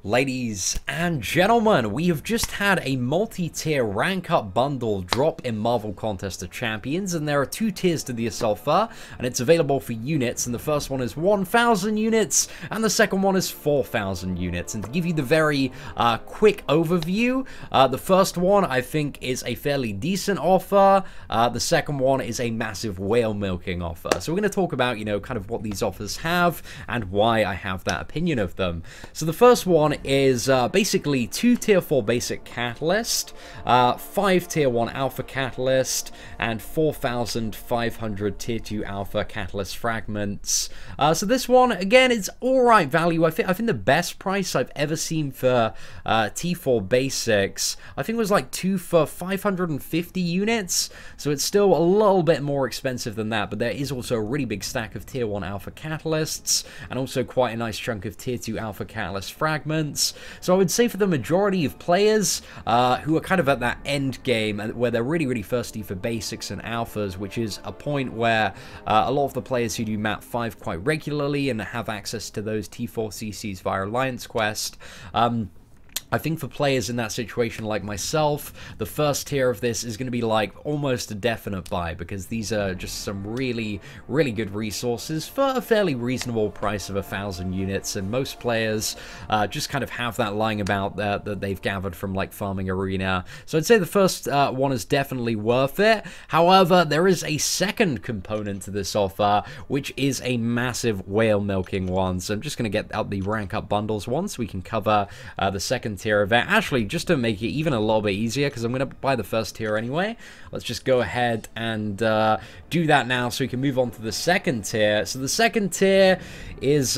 Ladies and gentlemen, we have just had a multi-tier rank up bundle drop in Marvel Contest of Champions, and there are two tiers to this offer, and it's available for units, and the first one is 1,000 units, and the second one is 4,000 units. And to give you the very quick overview, the first one I think is a fairly decent offer, the second one is a massive whale milking offer. So we're going to talk about, kind of what these offers have, and why I have that opinion of them. So the first one is basically 2 tier 4 basic catalyst, 5 tier 1 alpha catalyst, and 4,500 tier 2 alpha catalyst fragments. So this one, again, it's alright value. I think the best price I've ever seen for T4 basics, I think it was like 2 for 550 units, so it's still a little bit more expensive than that, but there is also a really big stack of tier 1 alpha catalysts, and also quite a nice chunk of tier 2 alpha catalyst fragments. So I would say for the majority of players who are kind of at that end game where they're really thirsty for basics and alphas, which is a point where a lot of the players who do map 5 quite regularly and have access to those T4 CCs via Alliance Quest, I think for players in that situation like myself, the first tier of this is going to be like almost a definite buy, because these are just some really good resources for a fairly reasonable price of 1,000 units, and most players just kind of have that lying about that they've gathered from like Farming Arena. So I'd say the first one is definitely worth it. However, there is a second component to this offer, which is a massive whale milking one. So I'm just going to get out the rank up bundles one so we can cover the second tier event. Actually, just to make it even a little bit easier, because I'm going to buy the first tier anyway, let's just go ahead and do that now so we can move on to the second tier. So the second tier is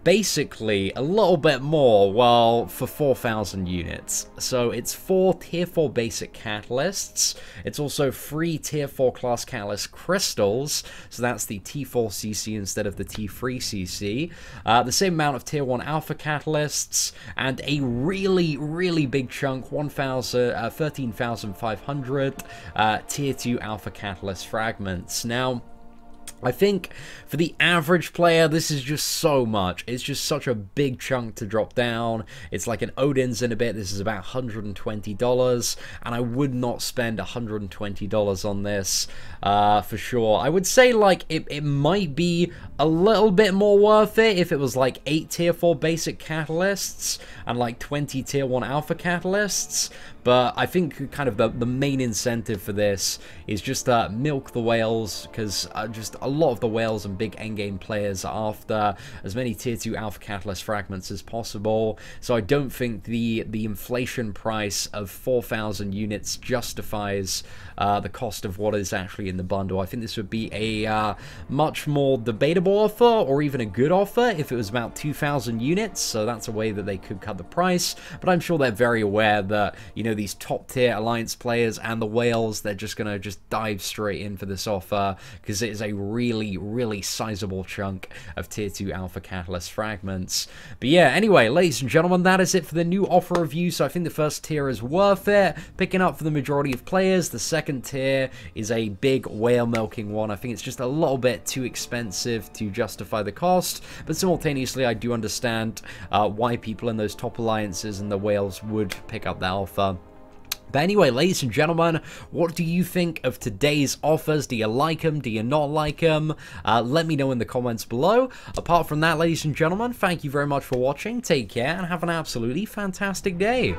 basically a little bit more, well, for 4,000 units. So it's 4 tier 4 basic catalysts. It's also 3 tier 4 class catalyst crystals, so that's the T4 CC instead of the T3 CC. The same amount of tier 1 alpha catalysts, and a really big chunk, 13,500 tier 2 alpha catalyst fragments. Now, I think for the average player, this is just so much. It's just such a big chunk to drop down. It's like an Odin's in a bit. This is about $120, and I would not spend $120 on this for sure. I would say like it might be a little bit more worth it if it was like 8 tier 4 basic catalysts and like 20 tier 1 alpha catalysts. But I think kind of the main incentive for this is just milk the whales, because just a lot of the whales and big endgame players are after as many tier 2 alpha catalyst fragments as possible. So I don't think the inflation price of 4,000 units justifies the cost of what is actually in the bundle. I think this would be a much more debatable offer, or even a good offer, if it was about 2,000 units. So that's a way that they could cut the price. But I'm sure they're very aware that, these top tier Alliance players and the whales, they're just going to just dive straight in for this offer, because it is a really sizable chunk of tier 2 alpha catalyst fragments. But yeah, anyway, ladies and gentlemen, that is it for the new offer review. So I think the first tier is worth it, picking up for the majority of players. The second tier is a big whale milking one. I think it's just a little bit too expensive to justify the cost, but simultaneously I do understand why people in those top alliances and the whales would pick up that offer. But anyway, ladies and gentlemen, what do you think of today's offers? Do you like them? Do you not like them? Let me know in the comments below. Apart from that, ladies and gentlemen, thank you very much for watching. Take care and have an absolutely fantastic day.